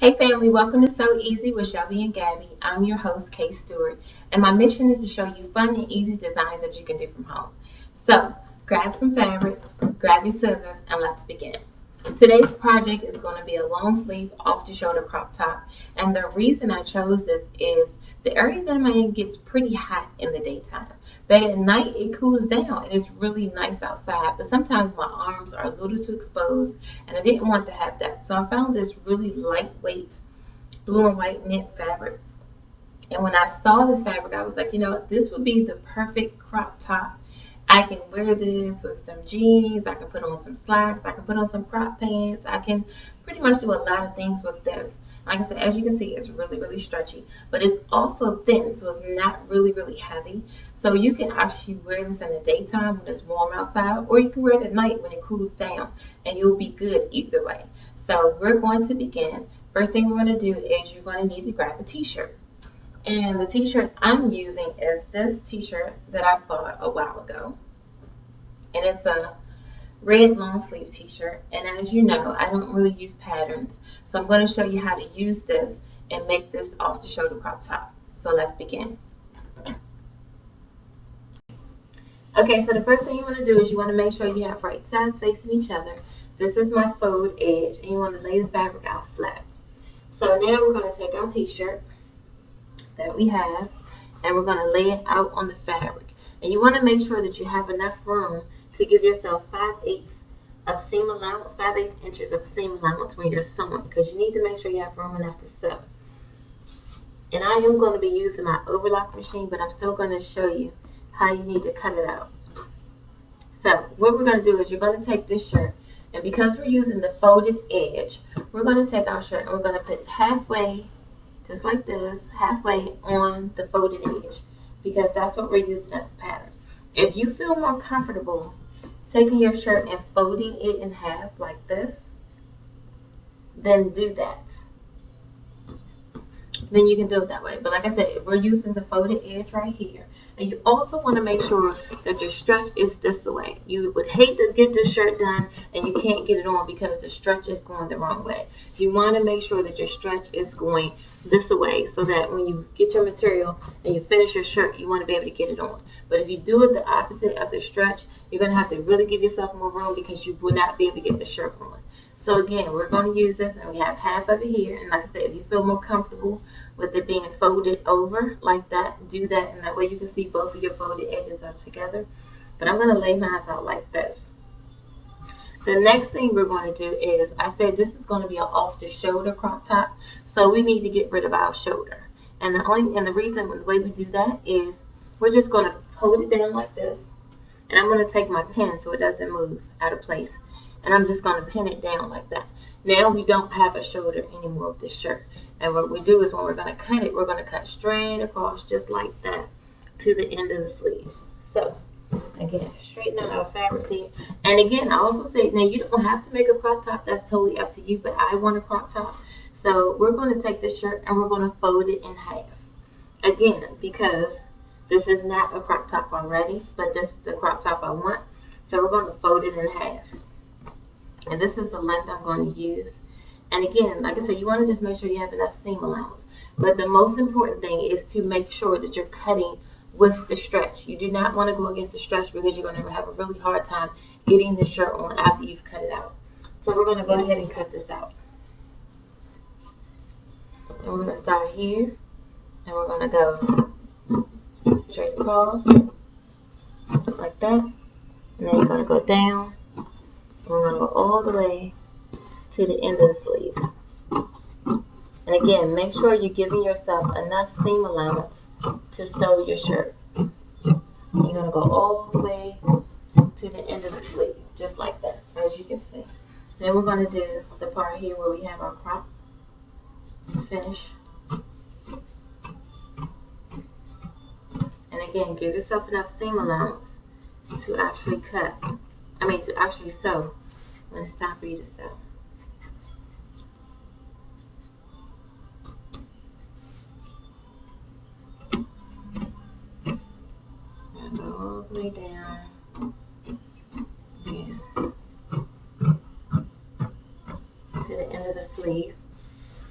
Hey family, welcome to So Easy with Shelby and Gabbie. I'm your host, Kay Stewart, and my mission is to show you fun and easy designs that you can do from home. So, grab some fabric, grab your scissors, and let's begin. Today's project is going to be a long sleeve off the shoulder crop top, and the reason I chose this is the area that I'm in gets pretty hot in the daytime, but at night it cools down and it's really nice outside, but sometimes my arms are a little too exposed and I didn't want to have that. So I found this really lightweight blue and white knit fabric. And when I saw this fabric, I was like, this would be the perfect crop top. I can wear this with some jeans. I can put on some slacks. I can put on some crop pants. I can pretty much do a lot of things with this. Like I said, as you can see, it's really, really stretchy, but it's also thin, so it's not really, really heavy. So you can actually wear this in the daytime when it's warm outside, or you can wear it at night when it cools down, and you'll be good either way. So we're going to begin. First thing we're going to do is you're going to need to grab a t-shirt. And the t-shirt I'm using is this t-shirt that I bought a while ago. And it's a red long sleeve t-shirt. And as you know, I don't really use patterns. So I'm going to show you how to use this and make this off the shoulder crop top. So let's begin. Okay, so the first thing you want to do is you want to make sure you have right sides facing each other. This is my fold edge, and you want to lay the fabric out flat. So now we're going to take our t-shirt that we have, and we're going to lay it out on the fabric. And you want to make sure that you have enough room to give yourself 5/8 of seam allowance, 5/8 inches of seam allowance when you're sewing, because you need to make sure you have room enough to sew. And I am going to be using my overlock machine, but I'm still going to show you how you need to cut it out. So what we're going to do is you're going to take this shirt, and because we're using the folded edge, we're going to take our shirt and we're going to put halfway, just like this, halfway on the folded edge, because that's what we're using as a pattern. If you feel more comfortable taking your shirt and folding it in half like this, then do that. Then you can do it that way. But like I said, we're using the folded edge right here. And you also want to make sure that your stretch is this way. You would hate to get this shirt done and you can't get it on because the stretch is going the wrong way. You want to make sure that your stretch is going this way so that when you get your material and you finish your shirt, you want to be able to get it on. But if you do it the opposite of the stretch, you're going to have to really give yourself more room because you will not be able to get the shirt on. So again, we're going to use this, and we have half of it here. And like I said, if you feel more comfortable with it being folded over like that, do that, and that way you can see both of your folded edges are together. But I'm going to lay mine out like this. The next thing we're going to do is, I said this is going to be an off the shoulder crop top, so we need to get rid of our shoulder. And the reason the way we do that is we're just going to hold it down like this, and I'm going to take my pen so it doesn't move out of place. And I'm just going to pin it down like that. Now we don't have a shoulder anymore with this shirt. And what we do is when we're going to cut it, we're going to cut straight across just like that to the end of the sleeve. So again, straighten out our fabrics here. And again, I also say, now you don't have to make a crop top. That's totally up to you. But I want a crop top. So we're going to take this shirt and we're going to fold it in half. Again, because this is not a crop top already, but this is the crop top I want. So we're going to fold it in half. And this is the length I'm going to use. And again, like I said, you want to just make sure you have enough seam allowance. But the most important thing is to make sure that you're cutting with the stretch. You do not want to go against the stretch because you're going to have a really hard time getting the shirt on after you've cut it out. So we're going to go ahead and cut this out. And we're going to start here. And we're going to go straight across like that. And then you're going to go down. We're going to go all the way to the end of the sleeve. And again, make sure you're giving yourself enough seam allowance to sew your shirt. You're going to go all the way to the end of the sleeve, just like that, as you can see. Then we're going to do the part here where we have our crop finish. And again, give yourself enough seam allowance to actually to actually sew when it's time for you to sew. And go all the way down here to the end of the sleeve.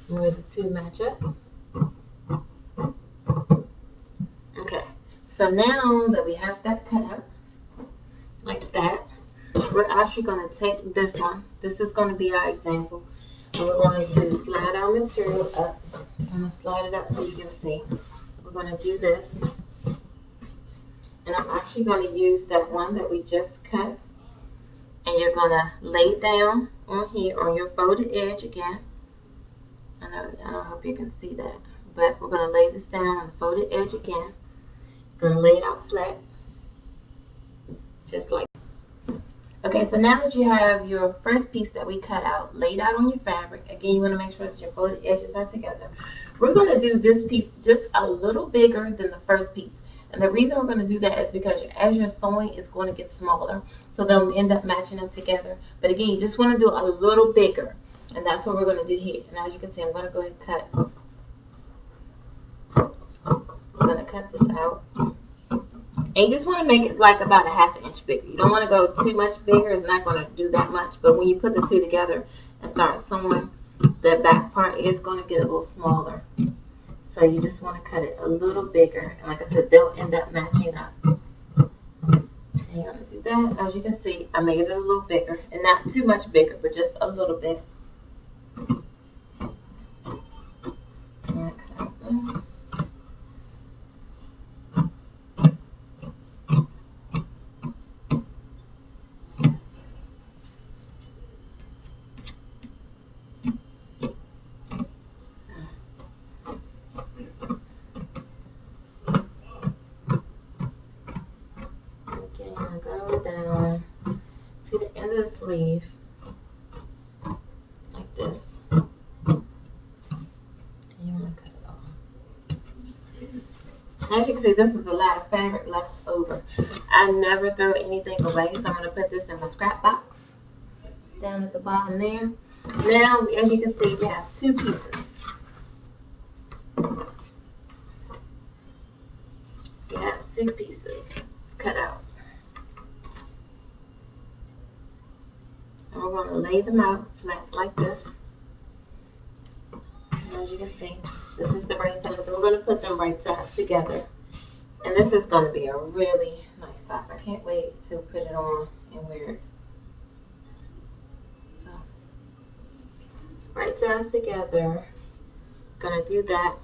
where the two match up. Okay, so now that we have that cut out like that, we're actually going to take this one. This is going to be our example. And we're going to slide our material up. I'm going to slide it up so you can see. We're going to do this. And I'm actually going to use that one that we just cut. And you're going to lay it down on here on your folded edge again. I don't hope you can see that. But we're going to lay this down on the folded edge again. Going to lay it out flat. Just like. Okay, so now that you have your first piece that we cut out laid out on your fabric, again, you want to make sure that your folded edges are together. We're going to do this piece just a little bigger than the first piece. And the reason we're going to do that is because as you're sewing, it's going to get smaller. So they'll end up matching them together. But again, you just want to do a little bigger. And that's what we're going to do here. And as you can see, I'm going to go ahead and cut. I'm going to cut this out. And you just want to make it like about a ½ inch bigger. You don't want to go too much bigger. It's not going to do that much. But when you put the two together and start sewing, the back part is going to get a little smaller. So you just want to cut it a little bigger. And like I said, they'll end up matching up. And you're going to do that. As you can see, I made it a little bigger. And not too much bigger, but just a little bit. The sleeve like this, and you want to cut it off. As you can see, this is a lot of fabric left over. I never throw anything away, so I'm going to put this in my scrap box down at the bottom there. Now, as you can see, we have two pieces. We have two pieces cut out. And we're going to lay them out flat like this. And as you can see, this is the right side. So we're going to put them right sides together. And this is going to be a really nice top. I can't wait to put it on and wear it. So, right sides together. Going to do that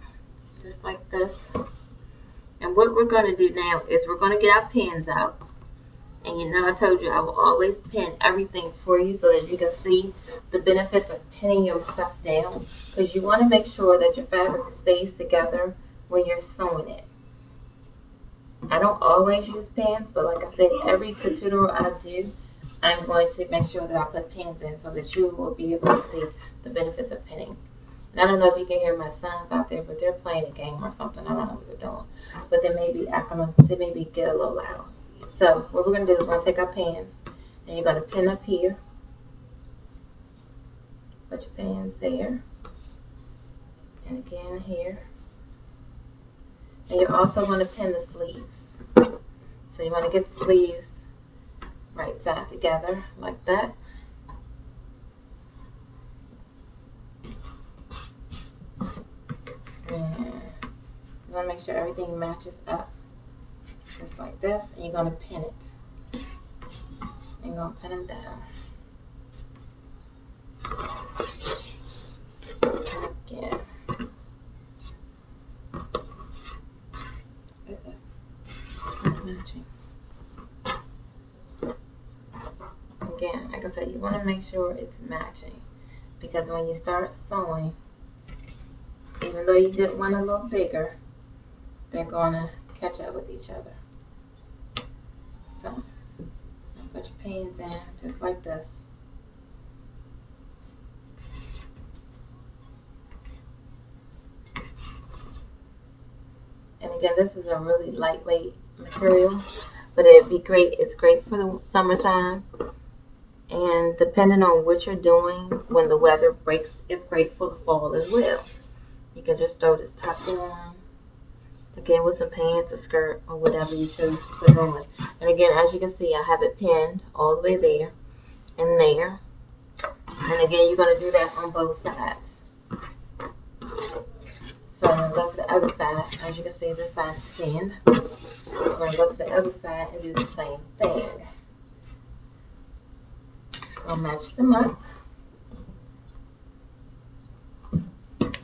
just like this. And what we're going to do now is we're going to get our pins out. And you know, I told you I will always pin everything for you so that you can see the benefits of pinning your stuff down. Because you want to make sure that your fabric stays together when you're sewing it. I don't always use pins, but like I said, every tutorial I do, I'm going to make sure that I put pins in so that you will be able to see the benefits of pinning. And I don't know if you can hear my sons out there, but they're playing a game or something. I don't know what they're doing. But they may be acting like they may get a little loud. So what we're going to do is we're going to take our pins and you're going to pin up here. Put your pins there. And again here. And you're also going to pin the sleeves. So you want to get the sleeves right side together like that. And you want to make sure everything matches up. Just like this, and you're going to pin it. And you're going to pin them down. Again. Not matching. Again, like I said, you want to make sure it's matching. Because when you start sewing, even though you did one a little bigger, they're going to catch up with each other. So, put your pins in just like this. And again, this is a really lightweight material, but it'd be great. It's great for the summertime. And depending on what you're doing, when the weather breaks, it's great for the fall as well. You can just throw this top on. Again, with some pants, a skirt, or whatever you choose to put on with. And again, as you can see, I have it pinned all the way there and there. And again, you're going to do that on both sides. So I'm going to go to the other side. As you can see, this side is pinned. We're going to go to the other side and do the same thing. I'll match them up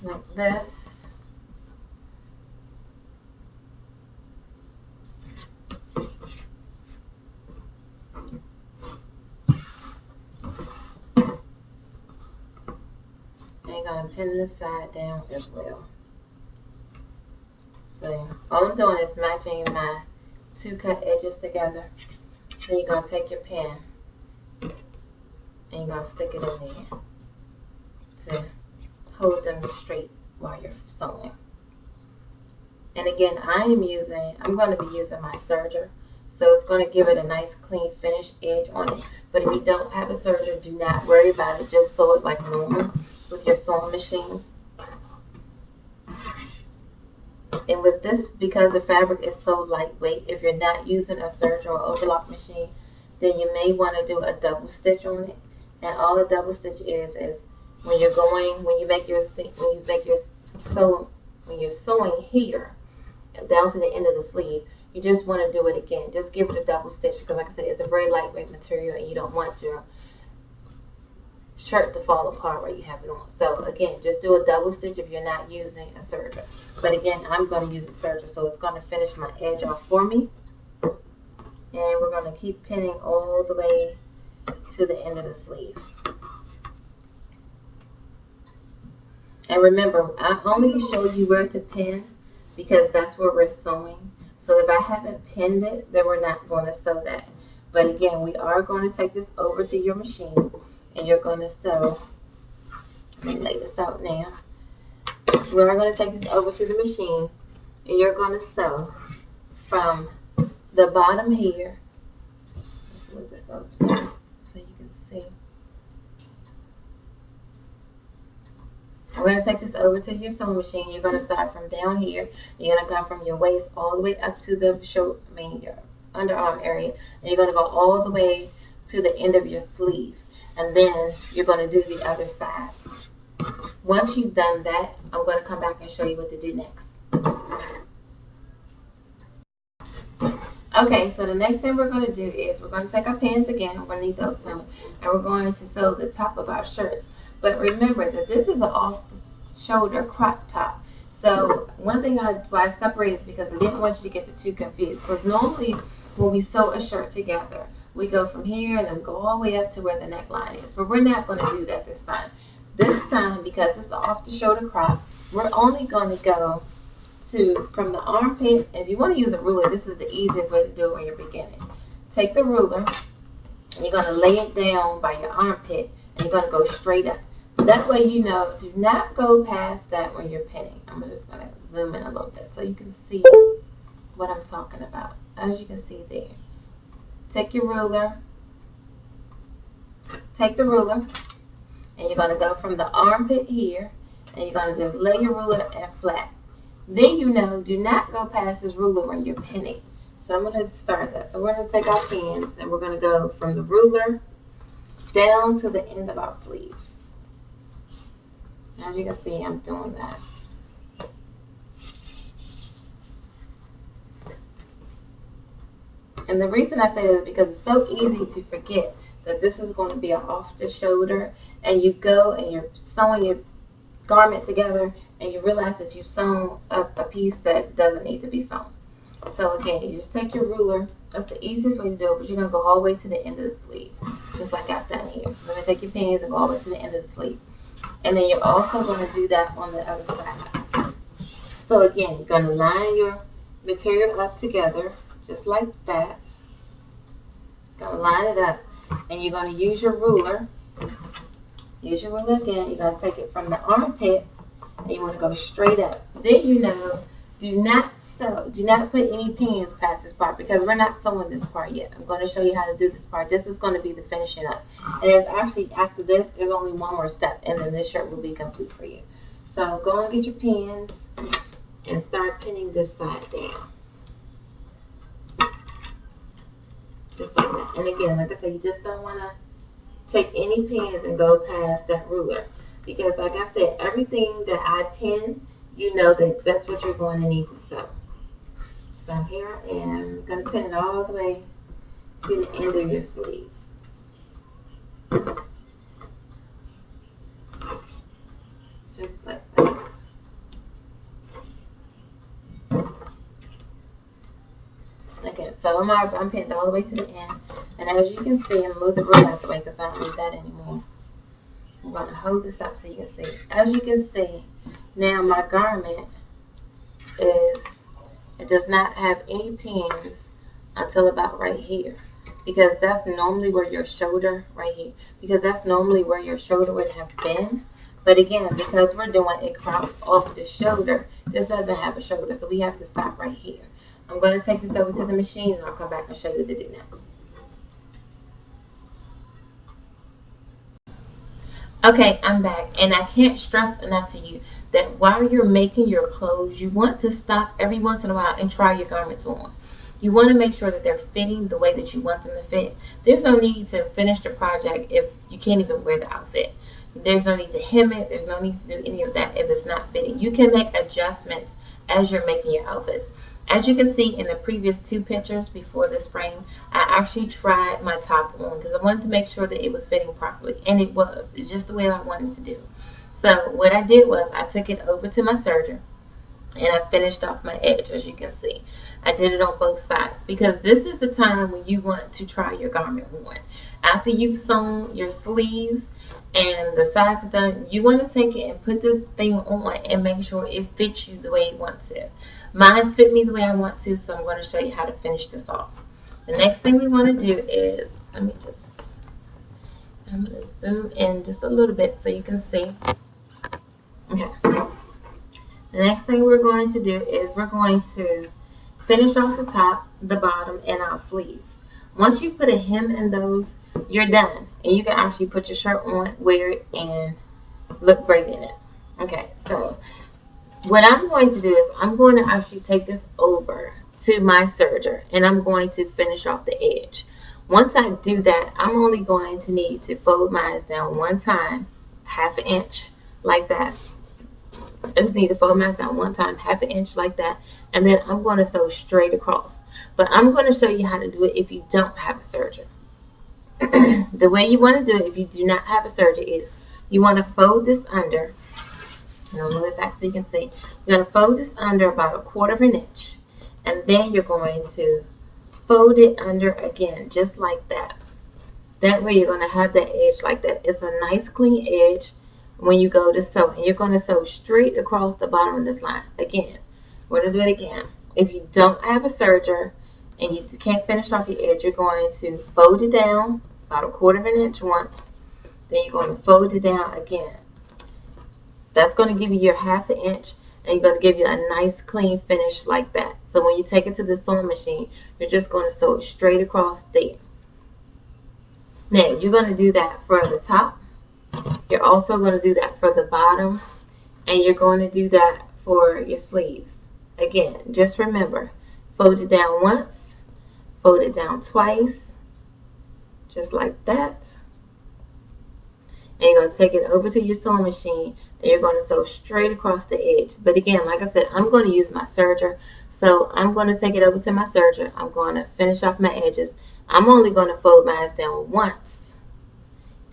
like this. And you're going to pin this side down as well. So all I'm doing is matching my two cut edges together. Then you're going to take your pin and you're going to stick it in there to hold them straight while you're sewing. And again, I'm going to be using my serger, so it's going to give it a nice clean finish edge on it. But if you don't have a serger, do not worry about it. Just sew it like normal with your sewing machine. And with this, because the fabric is so lightweight, if you're not using a serger or overlock machine, then you may want to do a double stitch on it. And all a double stitch is when you're sewing here down to the end of the sleeve, you just want to do it again. Just give it a double stitch, because like I said, it's a very lightweight material and you don't want your shirt to fall apart while you have it on. So again, just do a double stitch if you're not using a serger. But again, I'm going to use a serger, so it's going to finish my edge off for me. And we're going to keep pinning all the way to the end of the sleeve. And remember, I only show you where to pin because that's where we're sewing. So if I haven't pinned it, then we're not going to sew that. But again, we are going to take this over to your machine and you're going to sew. Let me lay this out now. We are going to take this over to the machine and you're going to sew from the bottom here. Let's move this over so you can see. We're going to take this over to your sewing machine. You're going to start from down here. You're going to come from your waist all the way up to the your underarm area. And you're going to go all the way to the end of your sleeve. And then you're going to do the other side. Once you've done that, I'm going to come back and show you what to do next. Okay, so the next thing we're going to do is we're going to take our pins again. We're going to need those sewn. And we're going to sew the top of our shirts. But remember that this is an off-the-shoulder crop top. So one thing why I separated is because I didn't want you to get the two confused. Because normally when we sew a shirt together, we go from here and then go all the way up to where the neckline is. But we're not going to do that this time. This time, because it's an off-the-shoulder crop, we're only going to go from the armpit. If you want to use a ruler, this is the easiest way to do it when you're beginning. Take the ruler and you're going to lay it down by your armpit and you're going to go straight up. That way you know, do not go past that when you're pinning. I'm just going to zoom in a little bit so you can see what I'm talking about. As you can see there. Take your ruler. Take the ruler. And you're going to go from the armpit here. And you're going to just lay your ruler and flat. Then you know, do not go past this ruler when you're pinning. So I'm going to start that. So we're going to take our pins and we're going to go from the ruler down to the end of our sleeve. As you can see, I'm doing that. And the reason I say that is because it's so easy to forget that this is going to be an off the shoulder, and you go and you're sewing your garment together and you realize that you've sewn up a piece that doesn't need to be sewn. So again, you just take your ruler. That's the easiest way to do it, but you're going to go all the way to the end of the sleeve, just like I've done here. You're going to take your pins and go all the way to the end of the sleeve. And then you're also going to do that on the other side. So again, you're going to line your material up together, just like that. You're going to line it up, and you're going to use your ruler. Use your ruler again. You're going to take it from the armpit, and you want to go straight up. Then you know, do not put any pins past this part because we're not sewing this part yet. I'm going to show you how to do this part. This is going to be the finishing up. And there's actually, after this, there's only one more step, and then this shirt will be complete for you. So go and get your pins and start pinning this side down. Just like that. And again, like I said, you just don't want to take any pins and go past that ruler. Because like I said, everything that I pin, you know that that's what you're going to need to sew. So here I am going to pin it all the way to the end of your sleeve. Just like that. Okay, so I'm pinned all the way to the end. And as you can see, I'm going to move the ruler out the way because I don't need that anymore. I'm going to hold this up so you can see. As you can see, now my garment it does not have any pins until about right here. Because that's normally where your shoulder, right here, because that's normally where your shoulder would have been. But again, because we're doing a crop off the shoulder, this doesn't have a shoulder, so we have to stop right here. I'm going to take this over to the machine and I'll come back and show you what to do next. Okay, I'm back, and I can't stress enough to you that while you're making your clothes, you want to stop every once in a while and try your garments on. You want to make sure that they're fitting the way that you want them to fit. There's no need to finish the project if you can't even wear the outfit. There's no need to hem it. There's no need to do any of that if it's not fitting. You can make adjustments as you're making your outfits. As you can see in the previous two pictures before this frame, I actually tried my top on because I wanted to make sure that it was fitting properly, and it was. It's just the way I wanted to do. So what I did was I took it over to my serger and I finished off my edge, as you can see. I did it on both sides because this is the time when you want to try your garment on. After you've sewn your sleeves and the sides are done, you want to take it and put this thing on and make sure it fits you the way you want to. Mine's fit me the way I want to, so I'm going to show you how to finish this off. The next thing we want to do is, I'm going to zoom in just a little bit so you can see. Okay. The next thing we're going to do is we're going to finish off the top, the bottom, and our sleeves. Once you put a hem in those, you're done. And you can actually put your shirt on, wear it, and look great in it. Okay, so what I'm going to do is I'm going to actually take this over to my serger, and I'm going to finish off the edge. Once I do that, I'm only going to need to fold mine down one time, 1/2 inch, like that. I just need to fold mine down one time, 1/2 inch like that, and then I'm going to sew straight across. But I'm going to show you how to do it if you don't have a serger. The way you want to do it if you do not have a serger is you want to fold this under, and I'll move it back so you can see. You're going to fold this under about 1/4 inch, and then you're going to fold it under again, just like that. That way you're going to have that edge like that. It's a nice clean edge when you go to sew, and you're going to sew straight across the bottom of this line. Again, we're going to do it again. If you don't have a serger and you can't finish off your edge, you're going to fold it down about 1/4 inch once, then you're going to fold it down again. That's going to give you your 1/2 inch, and you're going to give you a nice clean finish like that. So when you take it to the sewing machine, you're just going to sew it straight across there. Now you're going to do that for the top. You're also going to do that for the bottom, and you're going to do that for your sleeves. Again, just remember, fold it down once, fold it down twice, just like that. And you're going to take it over to your sewing machine, and you're going to sew straight across the edge. But again, like I said, I'm going to use my serger, so I'm going to take it over to my serger. I'm going to finish off my edges. I'm only going to fold mine down once,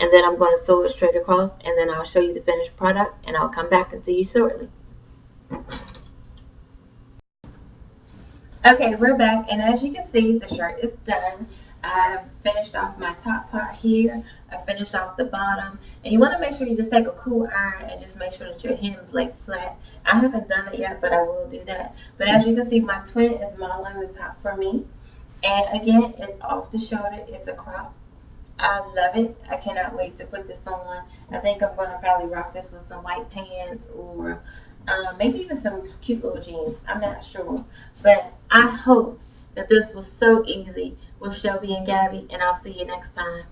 and then I'm going to sew it straight across, and then I'll show you the finished product, and I'll come back and see you shortly. Okay, we're back, and as you can see, the shirt is done. I've finished off my top part here. I finished off the bottom, and you want to make sure you just take a cool iron and just make sure that your hems lay flat. I haven't done it yet, but I will do that. But as you can see, my twin is modeling the top for me, and again, it's off the shoulder. It's a crop. I love it. I cannot wait to put this on. I think I'm going to probably rock this with some white pants or maybe even some cute little jeans. I'm not sure. But I hope that this was so easy with Shelby and Gabbie, and I'll see you next time.